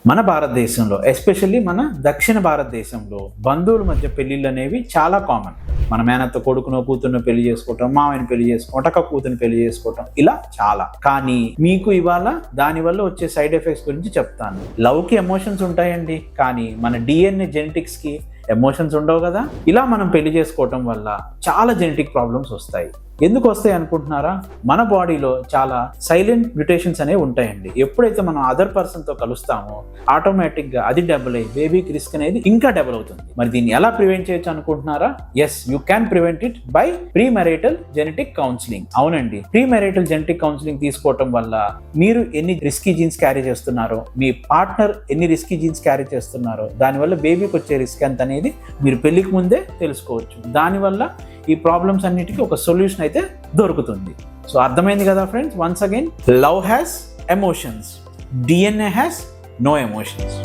మన భారతదేశంలో ఎస్పెషల్లీ మన దక్షిణ భారతదేశంలో బంధువుల మధ్య పెళ్ళిళ్ళు అనేవి చాలా కామన్. మన మేనత్త కొడుకునో కూతురునో పెళ్లి చేసుకోవటం, మామయ్యని పెళ్లి చేసుకోవటం, అక్క కూతురుని పెళ్లి చేసుకోవటం, ఇలా చాలా. కానీ మీకు ఇవాళ దానివల్ల వచ్చే సైడ్ ఎఫెక్ట్స్ గురించి చెప్తాను. లవ్కి ఎమోషన్స్ ఉంటాయండి, కానీ మన DNA జెనెటిక్స్కి ఎమోషన్స్ ఉండవు కదా. ఇలా మనం పెళ్లి చేసుకోవటం వల్ల చాలా జెనెటిక్ ప్రాబ్లమ్స్ వస్తాయి. ఎందుకు వస్తాయి అనుకుంటున్నారా? మన బాడీలో చాలా సైలెంట్ మ్యూటేషన్స్ అనేవి ఉంటాయండి. ఎప్పుడైతే మనం అదర్ పర్సన్తో కలుస్తామో ఆటోమేటిక్గా అది డబుల్ అయ్యి బేబీకి రిస్క్ అనేది ఇంకా డబుల్ అవుతుంది. మరి దీన్ని ఎలా ప్రివెంట్ చేయొచ్చు అనుకుంటున్నారా? Yes, you can prevent it by pre marital genetic counselling. అవునండి, ప్రీ మ్యారిటల్ జెనెటిక్ కౌన్సిలింగ్ తీసుకోవటం వల్ల మీరు ఎన్ని రిస్కీ జీన్స్ క్యారీ చేస్తున్నారో, మీ పార్ట్నర్ ఎన్ని రిస్కీ జీన్స్ క్యారీ చేస్తున్నారో, దానివల్ల బేబీకి వచ్చే రిస్క్ ఎంత అనేది మీరు పెళ్లికి ముందే తెలుసుకోవచ్చు. దానివల్ల ఈ ప్రాబ్లమ్స్ అన్నిటికీ ఒక సొల్యూషన్ అయితే దొరుకుతుంది. సో అర్థమైంది కదా friends? Once again, love has emotions, DNA has no emotions.